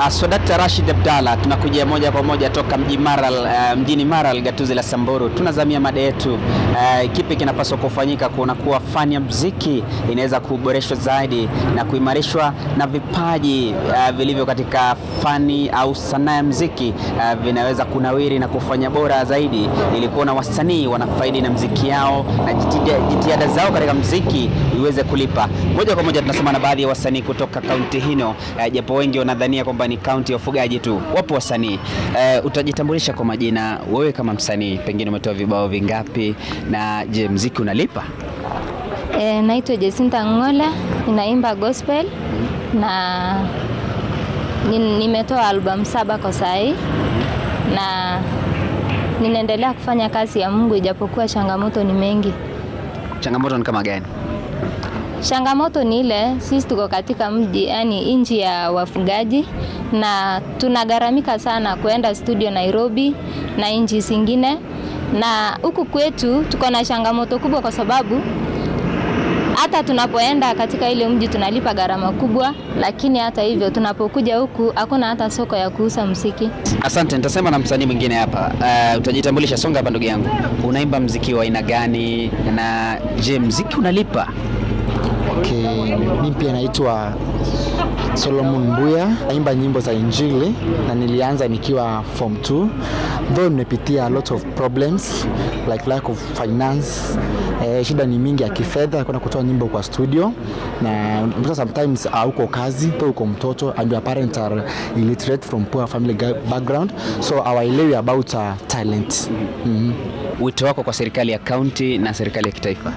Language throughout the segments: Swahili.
Dr. Rashid Abdalla, tunakuja moja kwa moja toka mjini Maral, gatuzi la Samburu. Tunazamia mada yetu, kipi kinapaswa kufanyika kuona kuwa fani ya muziki inaweza kuboreshwa zaidi na kuimarishwa na vipaji vilivyo katika fani au sanaa ya muziki vinaweza kunawiri na kufanya bora zaidi, ili kuona wasanii wanafaidi na muziki yao na jitihada zao katika muziki iweze kulipa. Moja kwa moja tunasema na baadhi ya wasanii kutoka kaunti hino, japo wengi wanadhania kwamba ni kaunti ya ufugaji tu. Wapo wasanii. Utajitambulisha kwa majina, wewe kama msanii, pengine umetoa vibao vingapi na je, muziki unalipa? Naitwa Jacinta Ngola, ninaimba gospel na nimetoa album 7 kwa sai, na ninaendelea kufanya kazi ya Mungu ijapokuwa changamoto ni mengi. Changamoto ni kama gani? Changamoto ni ile sisi tuko katika mji, yani nchi ya wafugaji, na tunagaramika sana kuenda studio Nairobi na nchi zingine, na huku kwetu tuko na changamoto kubwa kwa sababu hata tunapoenda katika ile mji tunalipa gharama kubwa, lakini hata hivyo tunapokuja huku hakuna hata soko ya kuuza muziki. Asante, nitasema na msanii mwingine hapa. Utajitambulisha, songa hapa ndugu yangu. Unaimba muziki wa aina gani na je, muziki unalipa? Okay, mimi pia naitwa Solomon Mbuya, naimba nyimbo za Injili na nilianza nikiwa form 2. Though nimepitia a lot of problems like lack of finance, shida ni mingi ya kifedha kuna kutoa nyimbo kwa studio, na sometimes hauko kazi, tu uko mtoto and your parents are illiterate from poor family background, so hawaelewi about talent. Wito wako kwa serikali ya county na serikali ya kitaifa?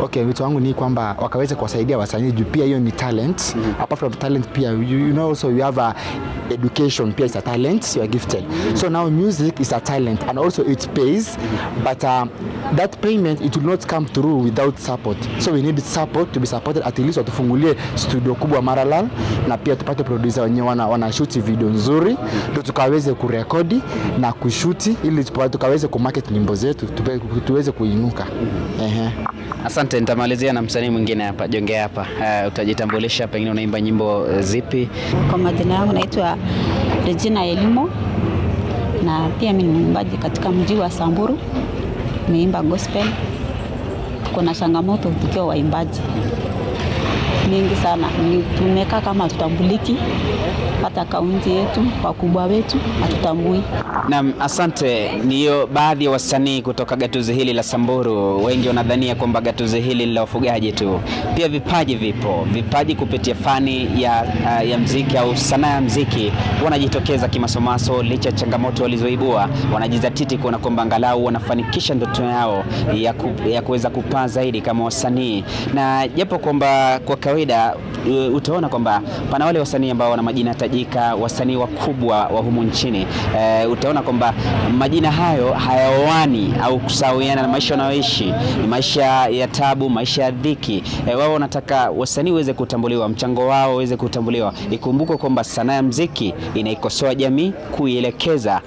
Okay, wito wangu ni kwamba wakaweze kuwasaidia wasanii juu pia hiyo ni talent. Apart from talent pia you know also you have a education, pia is a talent, you are gifted. So now music is a talent and also it pays, but that payment it will not come through without support. So we need support to be supported, at least watufungulie studio kubwa Maralal, na pia tupate producer wenye wana shoot video nzuri ndio tukaweze kurekodi na kushuti ili tukaweze kumarket nyimbo zetu tuweze kuinuka. Asante, nitamalizia na msanii mwingine hapa. Jongea hapa. Utajitambulisha, pengine unaimba nyimbo zipi? Kwa majina yangu naitwa Regina Elimo, na pia mimi ni mwimbaji katika mji wa Samburu. Nimeimba gospel. Kuna changamoto tukiwa waimbaji mingi sana. Tumekaa kama tutambuliki hata kaunti yetu, wakubwa wetu hatutambui. Naam, asante. Niyo baadhi ya wasanii kutoka gatuzi hili la Samburu. Wengi wanadhania kwamba gatuzi hili la wafugaji tu. Pia vipaji vipo. Vipaji kupitia fani ya muziki au sanaa ya muziki wanajitokeza kimasomaso, licha changamoto walizoibua. Wanajizatiti kuona kwamba angalau wanafanikisha ndoto yao ya kuweza kupaa zaidi kama wasanii. Na japo kwamba kwa kawaida utaona kwamba pana wale wasanii ambao wana majina tajika, wasanii wakubwa wa humu nchini. Utaona kwamba majina hayo hayaoani au kusawiana na maisha wanayoishi. Ni maisha ya tabu, maisha ya dhiki. Wao wanataka wasanii waweze kutambuliwa, mchango wao uweze kutambuliwa. Ikumbuke kwamba sanaa ya muziki inaikosoa jamii, kuielekeza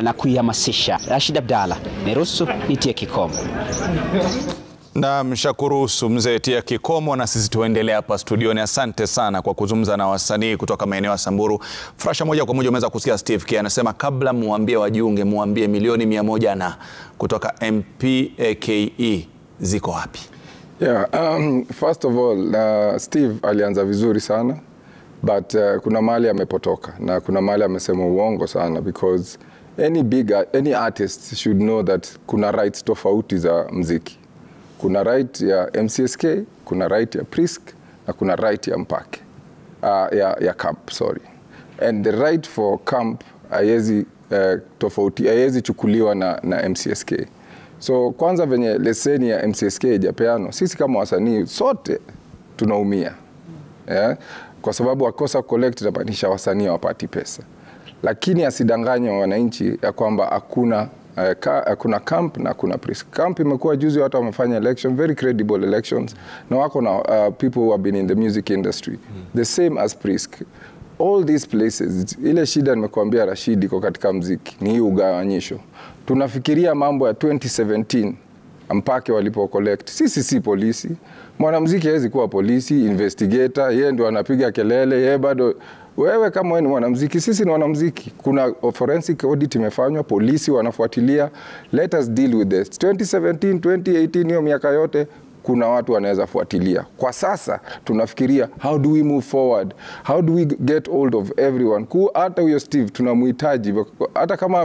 na kuihamasisha. Rashid Abdalla, niruhusu nitie kikomo. Na mshakuruhusu mzee tia kikomo, na sisi tuendelea hapa studioni. Asante sana kwa kuzungumza na wasanii kutoka maeneo ya Samburu. Frasha, moja kwa moja umeweza kusikia Steve K anasema kabla muambie wajiunge muambie milioni 100 na kutoka MPAKE ziko wapi? Yeah, first of all, Steve alianza vizuri sana, but kuna mahali amepotoka na kuna mahali amesema uongo sana, because any artist should know that kuna rights tofauti za muziki. Kuna right ya MCSK, kuna right ya Prisk, na kuna right ya Mpake, ya camp, sorry. And the right for camp haiwezi tofauti, haiwezi chukuliwa na MCSK. So kwanza venye leseni ya MCSK ijapeano, sisi kama wasanii sote tunaumia. Yeah? Kwa sababu wakosa collect inamaanisha wasanii hawapati pesa. Lakini asidanganye wananchi ya kwamba hakuna camp na kuna Prisk. Camp imekuwa juzi watu wamefanya election, very credible elections, na wako na people who have been in the music industry. The same as Prisk. All these places, ile shida nimekuambia Rashid iko katika muziki, ni hii ugawanyisho. Tunafikiria mambo ya 2017 mpake walipo collect. Sisi si polisi. Mwanamuziki hawezi kuwa polisi, investigator, yeye ndio anapiga kelele, yeye bado. Wewe kama wewe ni mwanamuziki, sisi ni wanamuziki. Kuna forensic audit imefanywa, polisi wanafuatilia. Let us deal with this. 2017, 2018, hiyo miaka yote kuna watu wanaweza fuatilia. Kwa sasa tunafikiria how do we move forward? How do we get hold of everyone? Hata huyo Steve tunamhitaji, hata kama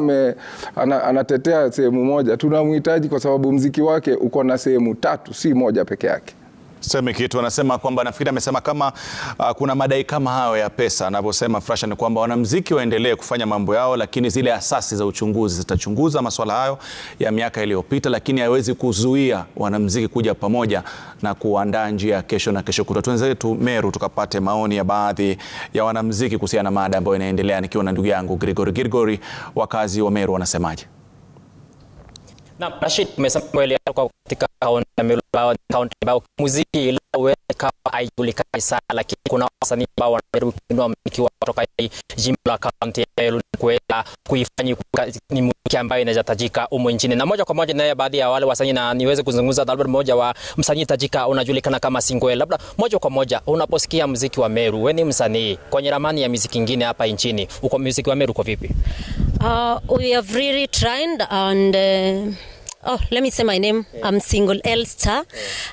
anatetea sehemu moja, tunamhitaji kwa sababu muziki wake uko na sehemu 3, si moja peke yake. Sema kitu anasema kwamba nafikiri amesema kama kuna madai kama hayo ya pesa. Anavyosema Frasha ni kwamba wanamuziki waendelee kufanya mambo yao, lakini zile asasi za uchunguzi zitachunguza masuala hayo ya miaka iliyopita, lakini haiwezi kuzuia wanamuziki kuja pamoja na kuandaa njia kesho na kesho kutwa. Tuanze tu Meru tukapate maoni ya baadhi ya wanamuziki kuhusiana na mada ambayo inaendelea, nikiwa na ndugu yangu Gregory. Wakazi wa Meru wanasemaje? Na Rashid, umesema kweli kwa katika kaunti ambao muziki lao kama haijulikani sana, lakini kuna wasanii ambao wanajaribu muziki kutoka jimbo la kaunti ya Meru kuweza kuifanya ni muziki ambayo inahitajika humu nchini. Na moja kwa moja naye baadhi ya wale wasanii, na niweze kuzungumza labda mmoja wa msanii tajika unajulikana kama Singwel. Labda moja kwa moja unaposikia muziki wa Meru, wewe ni msanii kwenye ramani ya muziki nyingine hapa nchini, uko muziki wa Meru kwa vipi? We have really tried and let me say my name. I'm Single Elstar.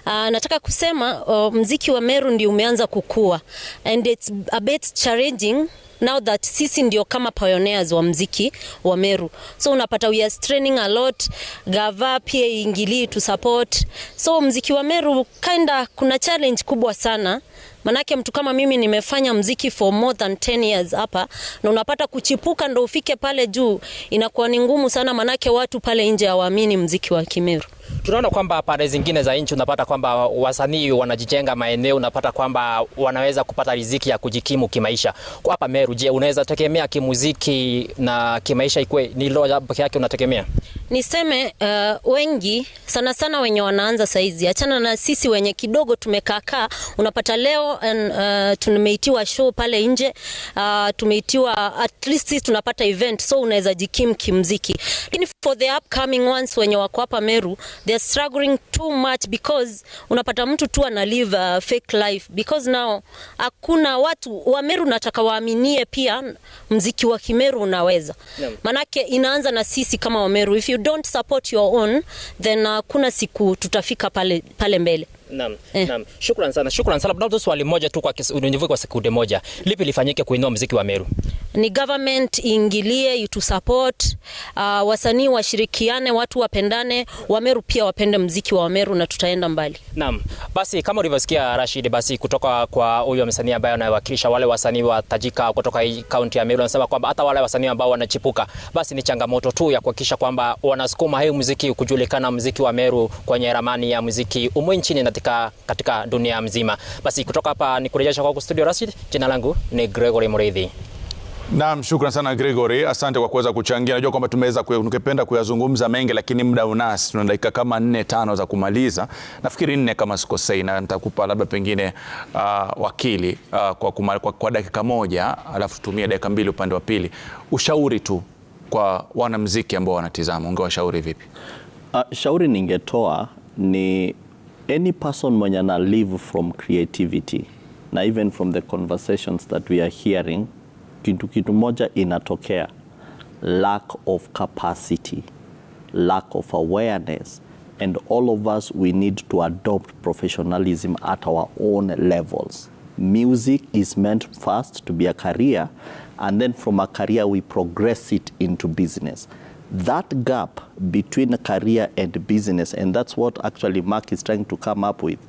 Nataka kusema muziki wa Meru ndio umeanza kukua, and it's a bit challenging now that sisi ndio kama pioneers wa muziki wa Meru. So unapata we are straining a lot, gava pia ingili to support. So muziki wa Meru kuna challenge kubwa sana. Manake mtu kama mimi nimefanya muziki for more than 10 years hapa, na unapata kuchipuka ndo ufike pale juu inakuwa ni ngumu sana, manake watu pale nje hawaamini muziki wa Kimeru. Tunaona kwamba pande zingine za nchi unapata kwamba wasanii wanajijenga maeneo, unapata kwamba wanaweza kupata riziki ya kujikimu kimaisha. Kwa hapa Meru, je, unaweza tegemea kimuziki na kimaisha ikue ni loja peke yake unategemea? Niseme wengi sana wenye wanaanza saizi, achana na sisi wenye kidogo tumekaa, unapata leo tumeitiwa show pale nje, tumeitiwa at least tunapata event, so unaweza jikimu kimuziki. Lakini for the upcoming ones wenye wako hapa Meru, they're struggling too much because unapata mtu tu ana live a fake life, because now hakuna watu wa Meru nataka waaminie pia muziki wa Kimeru unaweza. Manake inaanza na sisi kama wa Meru. If you don't support your own, then kuna siku tutafika pale mbele. Naam. Shukrani sana. Labda swali moja tu kwa unyenyekevu kwa sekunde moja. Lipi lifanyike kuinua muziki wa Meru? Ni government iingilie to support, wasanii washirikiane, watu wapendane, wa Meru pia wapende muziki wa Meru na tutaenda mbali. Naam. Basi kama ulivyosikia Rashid, basi kutoka kwa huyo msanii ambaye anawakilisha wale wasanii wa tajika kutoka kaunti ya Meru, anasema kwamba hata wale wasanii ambao wanachipuka, basi ni changamoto tu ya kuhakikisha kwamba wanasukuma hiyo muziki kujulikana, muziki wa Meru kwenye ramani ya muziki umu nchini na katika dunia mzima. Basi kutoka hapa ni kurejesha kwa studio Rashid, jina langu ni Gregory Mureithi. Naam, shukrani sana Gregory, asante kwa kuweza kuchangia. Najua kwamba tungependa kuyazungumza mengi, lakini muda unasi, tuna dakika kama 4-5 za kumaliza. Nafikiri 4 kama sikosei, na nitakupa labda pengine wakili kwa dakika 1, alafu tutumie dakika 2 upande wa pili. Ushauri tu kwa wanamuziki ambao wanatizama, ungewashauri vipi? Shauri ningetoa ni any person mwenye na live from creativity, na even from the conversations that we are hearing, kitu moja inatokea: lack of capacity, lack of awareness, and all of us, we need to adopt professionalism at our own levels. Music is meant first to be a career, and then from a career we progress it into business. That gap between a career and business, and that's what actually Mark is trying to come up with,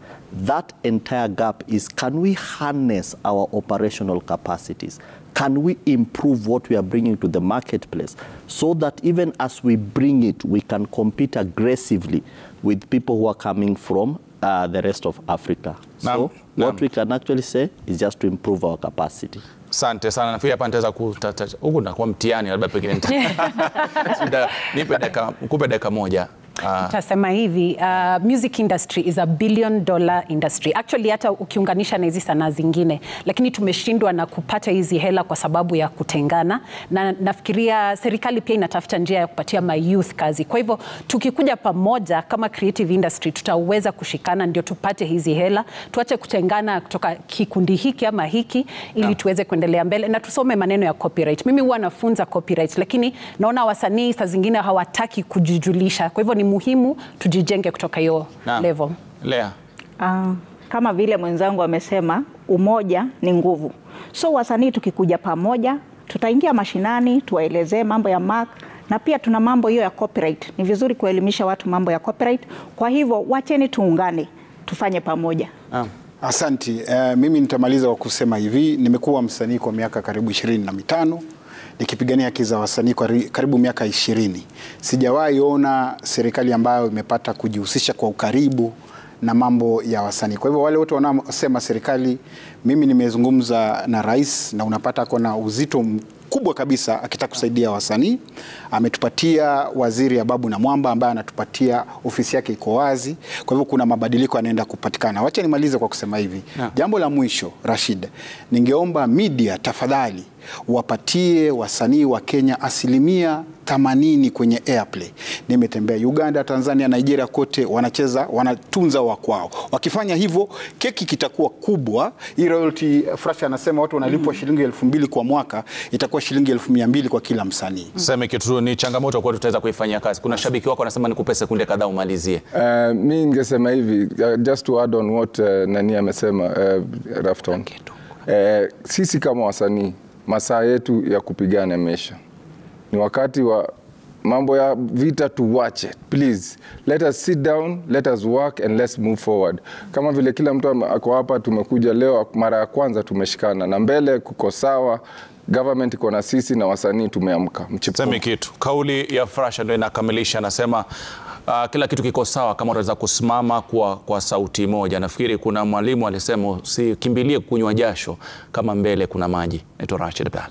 that entire gap is, can we harness our operational capacities? Can we improve what we are bringing to the marketplace so that even as we bring it, we can compete aggressively with people who are coming from the rest of Africa? So what we can actually say is just to improve our capacity. Asante sana. Nafikiri hapa nitaweza huko na kwa mtihani labda pengine nikupe dakika 1 Nitasema hivi, music industry is $1 billion industry. Actually hata ukiunganisha na hizi sanaa zingine, lakini tumeshindwa na kupata hizi hela kwa sababu ya kutengana, na nafikiria serikali pia inatafuta njia ya kupatia youth kazi. Kwa hivyo tukikuja pamoja kama creative industry tutaweza kushikana ndio tupate hizi hela, tuache kutengana kutoka kikundi hiki ama hiki ili tuweze kuendelea mbele na tusome maneno ya copyright. Mimi huwa nafunza copyright, lakini naona wasanii saa zingine hawataki kujijulisha. Kwa hivyo ni muhimu tujijenge kutoka hiyo level. Lea. Kama vile mwenzangu amesema, umoja ni nguvu. So wasanii tukikuja pamoja, tutaingia mashinani, tuwaelezee mambo ya mark, na pia tuna mambo hiyo ya copyright. Ni vizuri kuelimisha watu mambo ya copyright. Kwa hivyo wacheni tuungane, tufanye pamoja. Asanti. Mimi nitamaliza kwa kusema hivi, nimekuwa msanii kwa miaka karibu 25, nikipigania haki za wasanii kwa karibu miaka 20. Sijawahi ona serikali ambayo imepata kujihusisha kwa ukaribu na mambo ya wasanii. Kwa hivyo wale wote wanaosema serikali, mimi nimezungumza na rais na unapata kuna uzito kubwa kabisa akitaka kusaidia wasanii. Ametupatia waziri Ababu Namwamba ambaye anatupatia ofisi yake iko wazi. Kwa hivyo kuna mabadiliko yanaenda kupatikana. Wacha nimalize kwa kusema hivi. Jambo la mwisho, Rashid, ningeomba media tafadhali wapatie wasanii wa Kenya 80% kwenye airplay. Nimetembea Uganda, Tanzania, Nigeria, kote wanacheza, wanatunza wa kwao. Wakifanya hivyo keki kitakuwa kubwa. Hii royalty Frasha anasema watu wanalipwa shilingi 2,000 kwa mwaka, itakuwa shilingi 200,000 kwa kila msanii. Sema kitu ni changamoto kwa tutaweza kuifanyia kazi. Kuna shabiki wako anasema nikupe sekunde kadhaa umalizie. Mimi ningesema hivi, just to add on what nani amesema, Rafton. Sisi kama wasanii, masaa yetu ya kupigana yamesha. Ni wakati wa mambo ya vita tuwache. Please, let us sit down, let us work and let's move forward. Kama vile kila mtu ako hapa, tumekuja leo mara ya kwanza tumeshikana na mbele kuko sawa. Government iko na sisi na wasanii tumeamka. Sema kitu. Kauli ya Frasha ndio inakamilisha, anasema kila kitu kiko sawa kama unaweza kusimama kwa sauti moja. Nafikiri kuna mwalimu alisema usikimbilie kunywa jasho kama mbele kuna maji. Naitwa Rashid Abdalla.